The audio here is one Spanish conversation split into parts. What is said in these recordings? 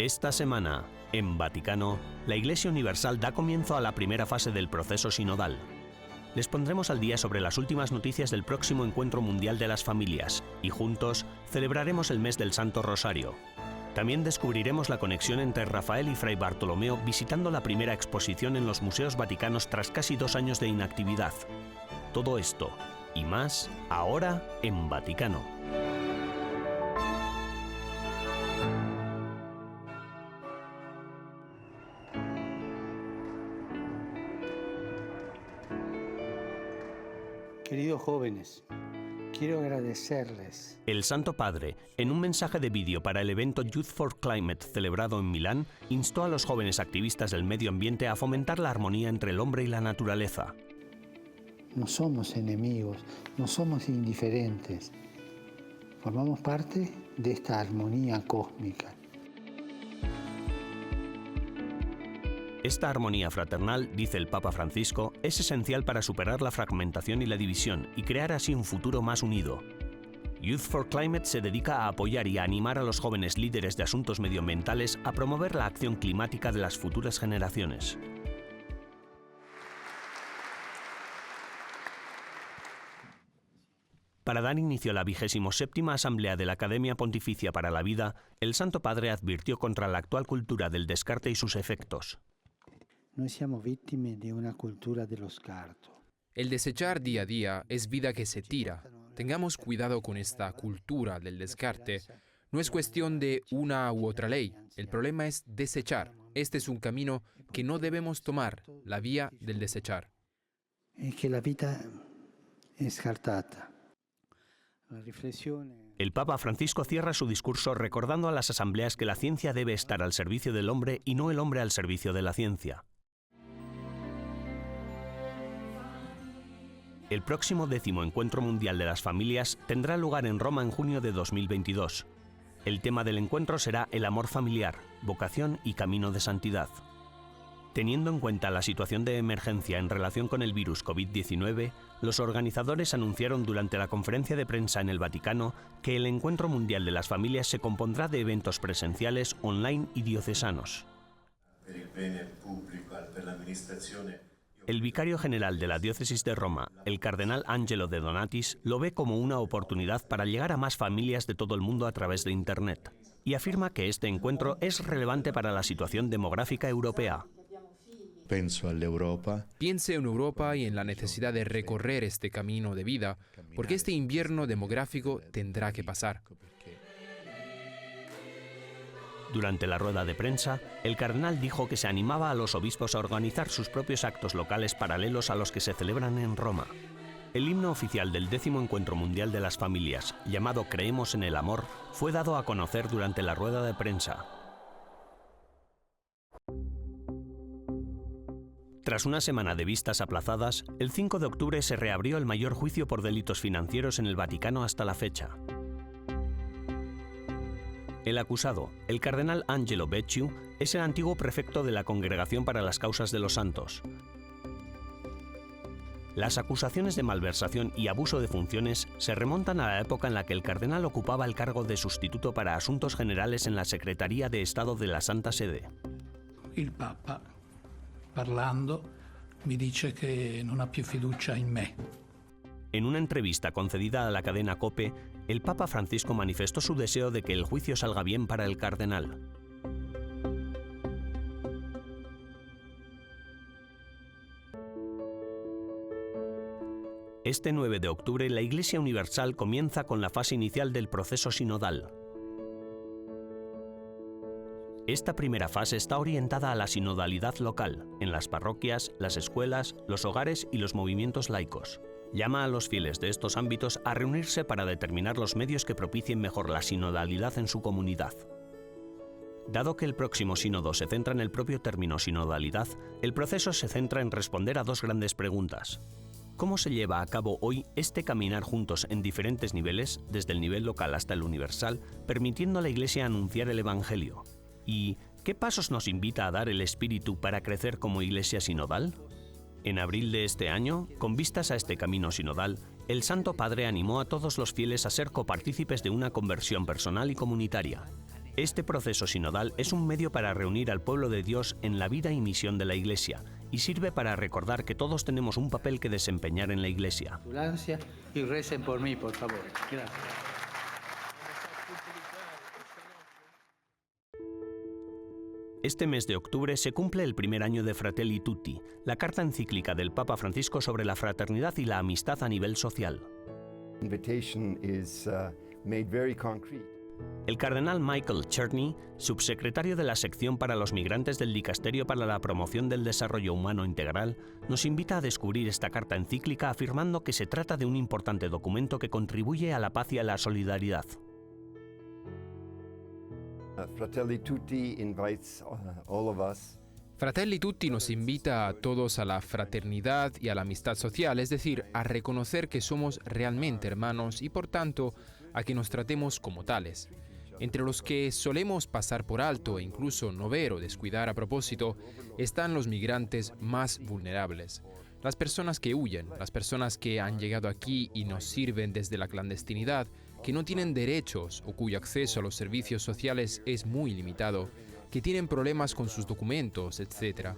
Esta semana, en Vaticano, la Iglesia Universal da comienzo a la primera fase del proceso sinodal. Les pondremos al día sobre las últimas noticias del próximo Encuentro Mundial de las Familias y juntos celebraremos el mes del Santo Rosario. También descubriremos la conexión entre Rafael y Fray Bartolomeo visitando la primera exposición en los museos vaticanos tras casi 2 años de inactividad. Todo esto y más ahora en Vaticano. Queridos jóvenes, quiero agradecerles. El Santo Padre, en un mensaje de vídeo para el evento Youth for Climate celebrado en Milán, instó a los jóvenes activistas del medio ambiente a fomentar la armonía entre el hombre y la naturaleza. No somos enemigos, no somos indiferentes. Formamos parte de esta armonía cósmica. Esta armonía fraternal, dice el Papa Francisco, es esencial para superar la fragmentación y la división y crear así un futuro más unido. Youth for Climate se dedica a apoyar y a animar a los jóvenes líderes de asuntos medioambientales a promover la acción climática de las futuras generaciones. Para dar inicio a la 27ª Asamblea de la Academia Pontificia para la Vida, el Santo Padre advirtió contra la actual cultura del descarte y sus efectos. Noi siamo vittime di una cultura dello scarto. El desechar día a día es vida que se tira. Tengamos cuidado con esta cultura del descarte. No es cuestión de una u otra ley. El problema es desechar. Este es un camino que no debemos tomar, la vía del desechar. Es que la vida es scartata. La reflexión. El Papa Francisco cierra su discurso recordando a las asambleas que la ciencia debe estar al servicio del hombre y no el hombre al servicio de la ciencia. El próximo 10º Encuentro Mundial de las Familias tendrá lugar en Roma en junio de 2022. El tema del encuentro será el amor familiar, vocación y camino de santidad. Teniendo en cuenta la situación de emergencia en relación con el virus COVID-19, los organizadores anunciaron durante la conferencia de prensa en el Vaticano que el Encuentro Mundial de las Familias se compondrá de eventos presenciales, online y diocesanos. El vicario general de la Diócesis de Roma, el cardenal Angelo de Donatis, lo ve como una oportunidad para llegar a más familias de todo el mundo a través de Internet, y afirma que este encuentro es relevante para la situación demográfica europea. Piense en Europa y en la necesidad de recorrer este camino de vida, porque este invierno demográfico tendrá que pasar. Durante la rueda de prensa, el cardenal dijo que se animaba a los obispos a organizar sus propios actos locales paralelos a los que se celebran en Roma. El himno oficial del 10º Encuentro Mundial de las Familias, llamado Creemos en el Amor, fue dado a conocer durante la rueda de prensa. Tras una semana de vistas aplazadas, el 5 de octubre se reabrió el mayor juicio por delitos financieros en el Vaticano hasta la fecha. El acusado, el cardenal Angelo Becciu, es el antiguo prefecto de la Congregación para las Causas de los Santos. Las acusaciones de malversación y abuso de funciones se remontan a la época en la que el cardenal ocupaba el cargo de sustituto para Asuntos Generales en la Secretaría de Estado de la Santa Sede. Il Papa, parlando, mi dice che non ha più fiducia in me. En una entrevista concedida a la cadena COPE, el Papa Francisco manifestó su deseo de que el juicio salga bien para el cardenal. Este 9 de octubre, la Iglesia Universal comienza con la fase inicial del proceso sinodal. Esta primera fase está orientada a la sinodalidad local, en las parroquias, las escuelas, los hogares y los movimientos laicos. Llama a los fieles de estos ámbitos a reunirse para determinar los medios que propicien mejor la sinodalidad en su comunidad. Dado que el próximo sínodo se centra en el propio término sinodalidad, el proceso se centra en responder a 2 grandes preguntas. ¿Cómo se lleva a cabo hoy este caminar juntos en diferentes niveles, desde el nivel local hasta el universal, permitiendo a la Iglesia anunciar el Evangelio? ¿Y qué pasos nos invita a dar el Espíritu para crecer como Iglesia sinodal? En abril de este año, con vistas a este camino sinodal, el Santo Padre animó a todos los fieles a ser copartícipes de una conversión personal y comunitaria. Este proceso sinodal es un medio para reunir al pueblo de Dios en la vida y misión de la Iglesia y sirve para recordar que todos tenemos un papel que desempeñar en la Iglesia. Y recen por mí, por favor. Gracias. Este mes de octubre se cumple el primer año de Fratelli Tutti, la carta encíclica del Papa Francisco sobre la fraternidad y la amistad a nivel social. El cardenal Michael Czerny, subsecretario de la sección para los migrantes del Dicasterio para la Promoción del Desarrollo Humano Integral, nos invita a descubrir esta carta encíclica afirmando que se trata de un importante documento que contribuye a la paz y a la solidaridad. Fratelli Tutti invites all of us. Fratelli Tutti nos invita a todos a la fraternidad y a la amistad social, es decir, a reconocer que somos realmente hermanos y por tanto a que nos tratemos como tales. Entre los que solemos pasar por alto e incluso no ver o descuidar a propósito, están los migrantes más vulnerables. Las personas que huyen, las personas que han llegado aquí y nos sirven desde la clandestinidad, que no tienen derechos o cuyo acceso a los servicios sociales es muy limitado, que tienen problemas con sus documentos, etc.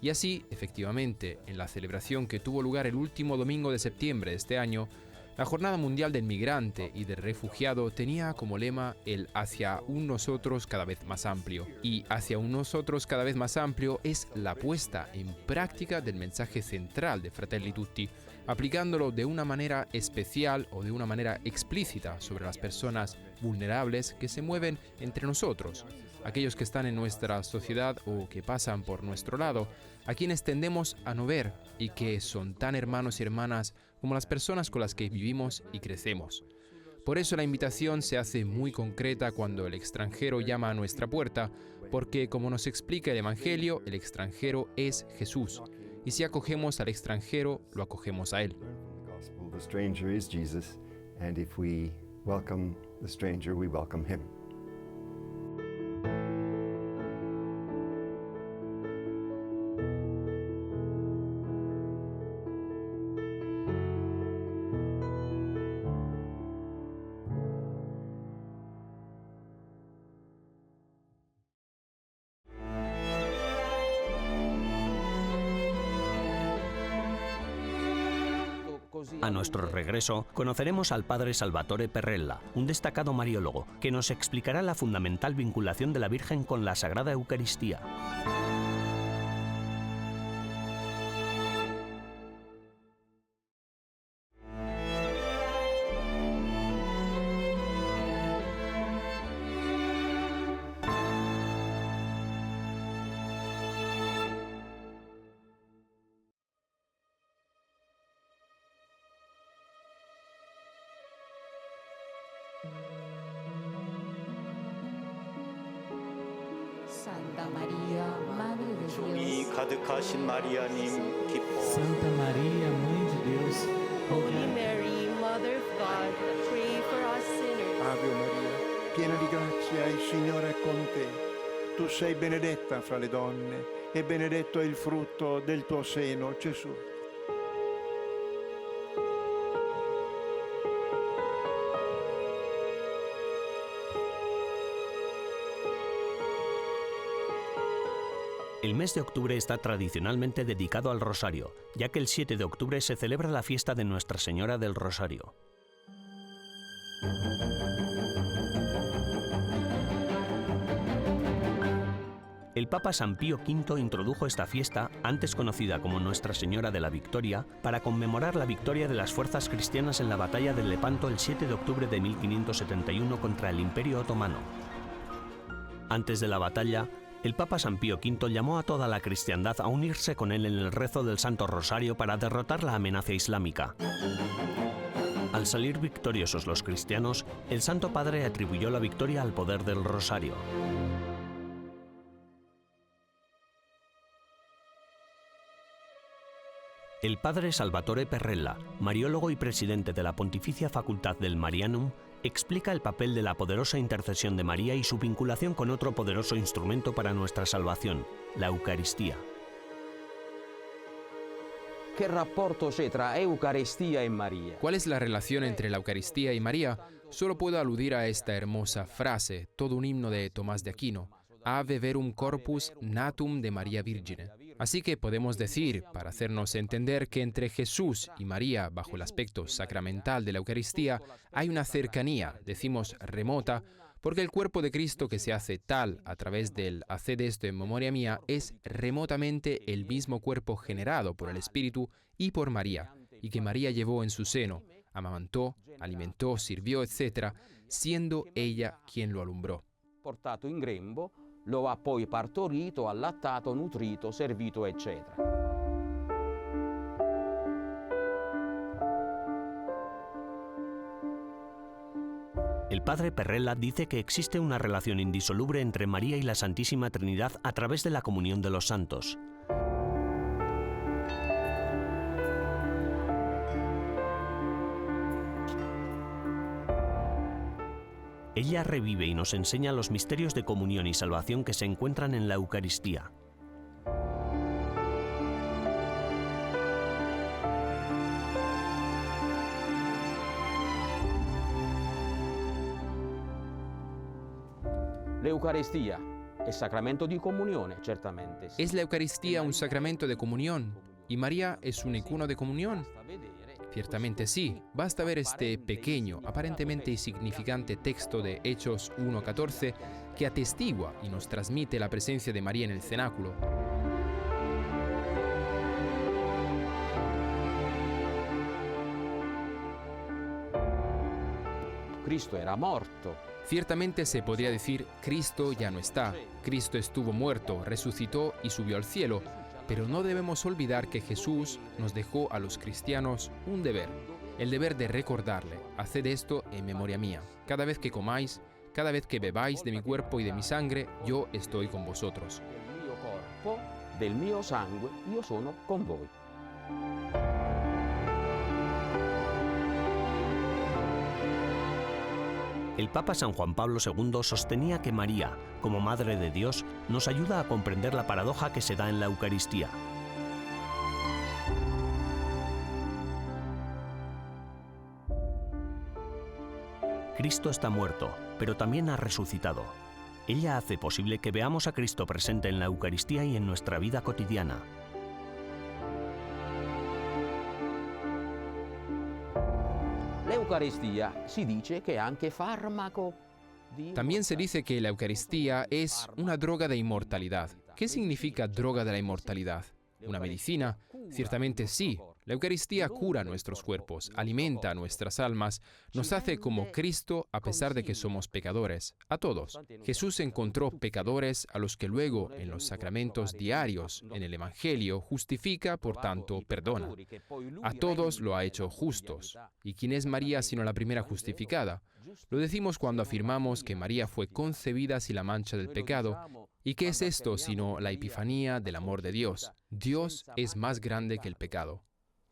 Y así, efectivamente, en la celebración que tuvo lugar el último domingo de septiembre de este año, la Jornada Mundial del Migrante y del Refugiado tenía como lema el hacia un nosotros cada vez más amplio. Y hacia un nosotros cada vez más amplio es la puesta en práctica del mensaje central de Fratelli Tutti, aplicándolo de una manera especial o de una manera explícita sobre las personas vulnerables que se mueven entre nosotros, aquellos que están en nuestra sociedad o que pasan por nuestro lado, a quienes tendemos a no ver y que son tan hermanos y hermanas como las personas con las que vivimos y crecemos. Por eso la invitación se hace muy concreta cuando el extranjero llama a nuestra puerta, porque como nos explica el Evangelio, el extranjero es Jesús. Y si acogemos al extranjero, lo acogemos a él. The stranger is Jesus, and if we welcome the stranger, we welcome him. A nuestro regreso, conoceremos al padre Salvatore Perrella, un destacado mariólogo, que nos explicará la fundamental vinculación de la Virgen con la Sagrada Eucaristía. Santa Maria, Madre de 종이 Dios, 가득하신 마리아님 기뻐 Santa Maria, Mãe de Deus, Holy Mary, Mother of God, pray for us sinners. Ave Maria, piena di grazia, il Signore è con te. Tu sei benedetta fra le donne e benedetto è il frutto del tuo seno, Gesù. El mes de octubre está tradicionalmente dedicado al Rosario, ya que el 7 de octubre se celebra la fiesta de Nuestra Señora del Rosario. El Papa San Pío V introdujo esta fiesta, antes conocida como Nuestra Señora de la Victoria, para conmemorar la victoria de las fuerzas cristianas en la batalla de Lepanto el 7 de octubre de 1571 contra el Imperio Otomano. Antes de la batalla, el Papa San Pío V llamó a toda la cristiandad a unirse con él en el rezo del Santo Rosario para derrotar la amenaza islámica. Al salir victoriosos los cristianos, el Santo Padre atribuyó la victoria al poder del Rosario. El padre Salvatore Perrella, mariólogo y presidente de la Pontificia Facultad del Marianum, explica el papel de la poderosa intercesión de María y su vinculación con otro poderoso instrumento para nuestra salvación, la Eucaristía. ¿Qué rapporto c'è tra Eucaristía y María? ¿Cuál es la relación entre la Eucaristía y María? Solo puedo aludir a esta hermosa frase, todo un himno de Tomás de Aquino, Ave verum corpus natum de María Virgine. Así que podemos decir, para hacernos entender, que entre Jesús y María, bajo el aspecto sacramental de la Eucaristía, hay una cercanía, decimos remota, porque el cuerpo de Cristo que se hace tal a través del haced esto en memoria mía es remotamente el mismo cuerpo generado por el Espíritu y por María, y que María llevó en su seno, amamantó, alimentó, sirvió, etc., siendo ella quien lo alumbró. Portato in grembo, lo ha poi partorito, allattato, nutrito, servito, eccetera. El padre Perrella dice que existe una relación indisoluble entre María y la Santísima Trinidad a través de la comunión de los santos. Ella revive y nos enseña los misterios de comunión y salvación que se encuentran en la Eucaristía. L'Eucaristia è sacramento di comunione, certamente. ¿Es la Eucaristía un sacramento de comunión y María es un icono de comunión? Ciertamente sí. Basta ver este pequeño, aparentemente insignificante texto de Hechos 1:14 que atestigua y nos transmite la presencia de María en el cenáculo. Cristo era morto. Ciertamente se podría decir, Cristo ya no está, Cristo estuvo muerto, resucitó y subió al cielo, pero no debemos olvidar que Jesús nos dejó a los cristianos un deber, el deber de recordarle, haced esto en memoria mía. Cada vez que comáis, cada vez que bebáis de mi cuerpo y de mi sangre, yo estoy con vosotros. Del mio corpo, del mio sangue, io sono con voi. El Papa San Juan Pablo II sostenía que María, como Madre de Dios, nos ayuda a comprender la paradoja que se da en la Eucaristía. Cristo está muerto, pero también ha resucitado. Ella hace posible que veamos a Cristo presente en la Eucaristía y en nuestra vida cotidiana. L'Eucaristia si dice che è anche farmaco. También se dice que la Eucaristía es una droga de inmortalidad. ¿Qué significa droga de la inmortalidad? ¿Una medicina? Ciertamente sí. La Eucaristía cura nuestros cuerpos, alimenta nuestras almas, nos hace como Cristo a pesar de que somos pecadores, a todos. Jesús encontró pecadores a los que luego, en los sacramentos diarios, en el Evangelio, justifica, por tanto, perdona. A todos lo ha hecho justos. ¿Y quién es María sino la primera justificada? Lo decimos cuando afirmamos que María fue concebida sin la mancha del pecado. ¿Y qué es esto sino la epifanía del amor de Dios? Dios es más grande que el pecado.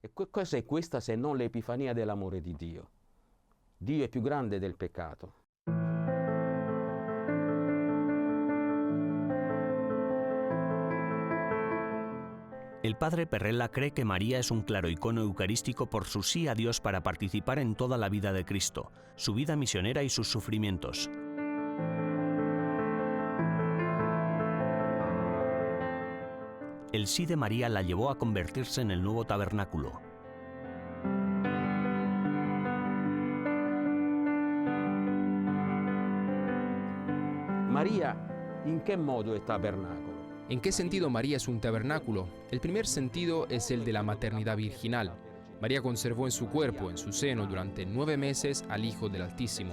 E cosa è questa se non l'epifania dell'amore di Dio? Dio è più grande del peccato. El padre Perrella cree que María es un claro icono eucarístico por su sí a Dios para participar en toda la vida de Cristo, su vida misionera y sus sufrimientos. El sí de María la llevó a convertirse en el nuevo tabernáculo. María, in che modo è tabernacolo? ¿En qué sentido María es un tabernáculo? El primer sentido es el de la maternidad virginal. María conservó en su cuerpo, en su seno, durante 9 meses al Hijo del Altísimo.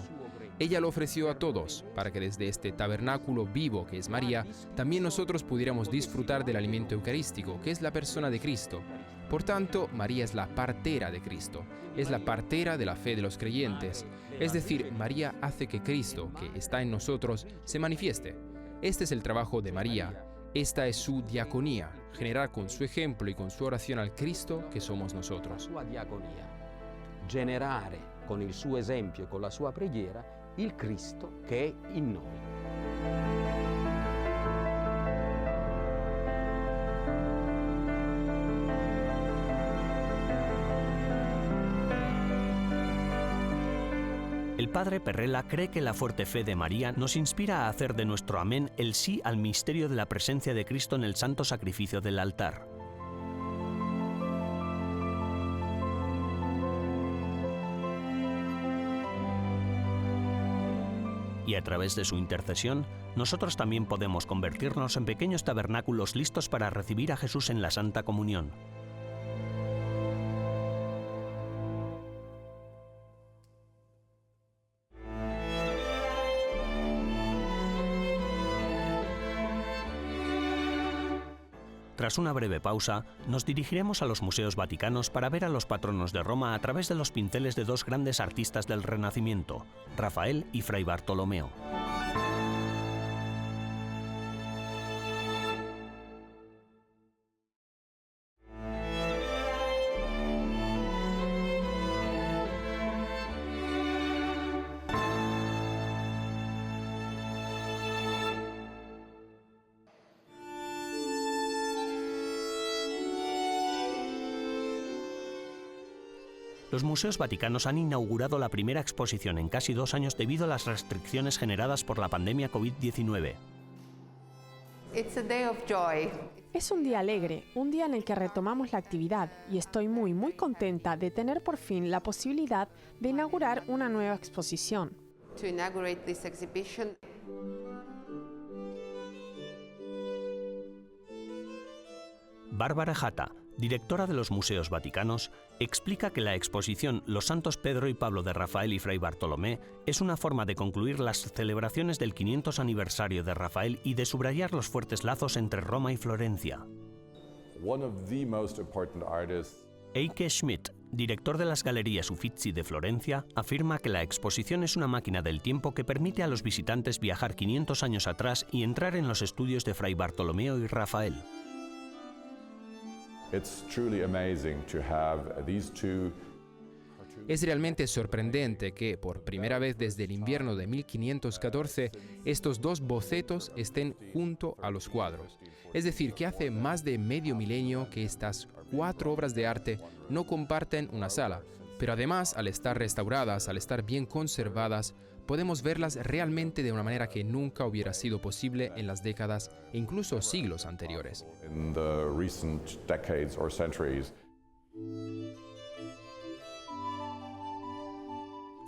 Ella lo ofreció a todos, para que desde este tabernáculo vivo que es María, también nosotros pudiéramos disfrutar del alimento eucarístico, que es la persona de Cristo. Por tanto, María es la partera de Cristo, es la partera de la fe de los creyentes. Es decir, María hace que Cristo, que está en nosotros, se manifieste. Este es el trabajo de María. Esta es su diaconía, generar con su ejemplo y con su oración al Cristo que somos nosotros. Sua diaconia, generare con il suo esempio e con la sua preghiera il Cristo che è in noi. El padre Perrella cree que la fuerte fe de María nos inspira a hacer de nuestro amén el sí al misterio de la presencia de Cristo en el santo sacrificio del altar. Y a través de su intercesión, nosotros también podemos convertirnos en pequeños tabernáculos listos para recibir a Jesús en la Santa Comunión. Tras una breve pausa, nos dirigiremos a los museos vaticanos para ver a los patronos de Roma a través de los pinceles de dos grandes artistas del Renacimiento, Rafael y Fray Bartolomeo. Los museos vaticanos han inaugurado la primera exposición en casi 2 años debido a las restricciones generadas por la pandemia COVID-19. Es un día alegre, un día en el que retomamos la actividad y estoy muy contenta de tener por fin la posibilidad de inaugurar una nueva exposición. Bárbara Jatta, directora de los Museos Vaticanos, explica que la exposición Los Santos Pedro y Pablo de Rafael y Fray Bartolomé es una forma de concluir las celebraciones del 500 aniversario de Rafael y de subrayar los fuertes lazos entre Roma y Florencia. Eike Schmidt, director de las Galerías Uffizi de Florencia, afirma que la exposición es una máquina del tiempo que permite a los visitantes viajar 500 años atrás y entrar en los estudios de Fray Bartolomeo y Rafael. Es realmente sorprendente que, por primera vez desde el invierno de 1514, estos dos bocetos estén junto a los cuadros. Es decir, que hace más de medio milenio que estas 4 obras de arte no comparten una sala, pero además, al estar restauradas, al estar bien conservadas, podemos verlas realmente de una manera que nunca hubiera sido posible en las décadas e incluso siglos anteriores.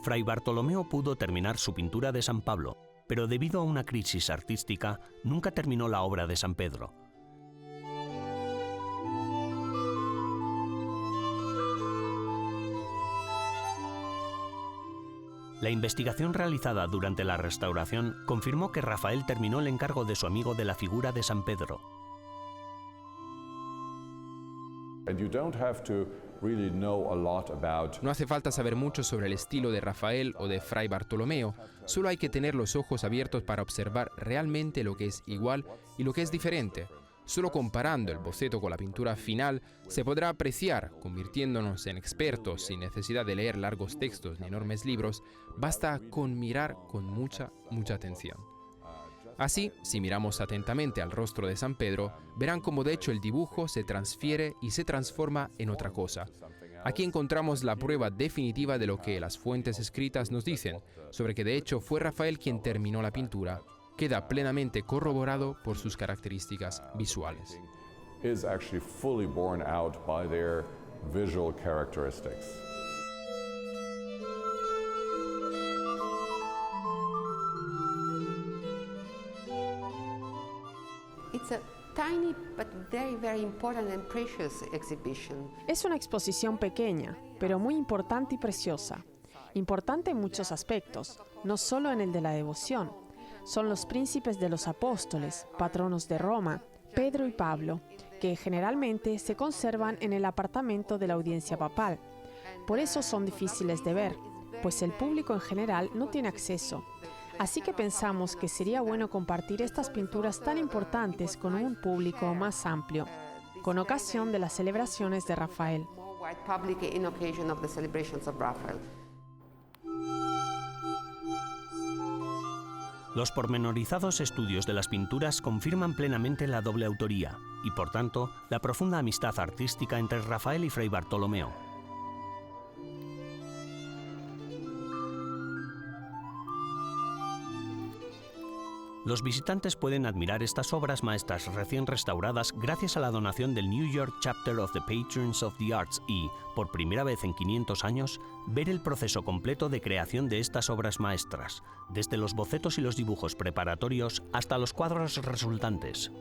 Fray Bartolomeo pudo terminar su pintura de San Pablo, pero debido a una crisis artística, nunca terminó la obra de San Pedro. La investigación realizada durante la restauración confirmó que Rafael terminó el encargo de su amigo de la figura de San Pedro. No hace falta saber mucho sobre el estilo de Rafael o de Fray Bartolomeo, solo hay que tener los ojos abiertos para observar realmente lo que es igual y lo que es diferente. Solo comparando el boceto con la pintura final se podrá apreciar, convirtiéndonos en expertos sin necesidad de leer largos textos ni enormes libros, basta con mirar con mucha atención. Así, si miramos atentamente al rostro de San Pedro, verán cómo de hecho el dibujo se transfiere y se transforma en otra cosa. Aquí encontramos la prueba definitiva de lo que las fuentes escritas nos dicen, sobre que de hecho fue Rafael quien terminó la pintura. Queda plenamente corroborado por sus características visuales. Es una exposición pequeña, pero muy importante y preciosa. Importante en muchos aspectos, no solo en el de la devoción. Son los príncipes de los apóstoles, patronos de Roma, Pedro y Pablo, que generalmente se conservan en el apartamento de la audiencia papal. Por eso son difíciles de ver, pues el público en general no tiene acceso. Así que pensamos que sería bueno compartir estas pinturas tan importantes con un público más amplio, con ocasión de las celebraciones de Rafael. Los pormenorizados estudios de las pinturas confirman plenamente la doble autoría y, por tanto, la profunda amistad artística entre Rafael y Fray Bartolomeo. Los visitantes pueden admirar estas obras maestras recién restauradas gracias a la donación del New York Chapter of the Patrons of the Arts y, por primera vez en 500 años, ver el proceso completo de creación de estas obras maestras, desde los bocetos y los dibujos preparatorios hasta los cuadros resultantes.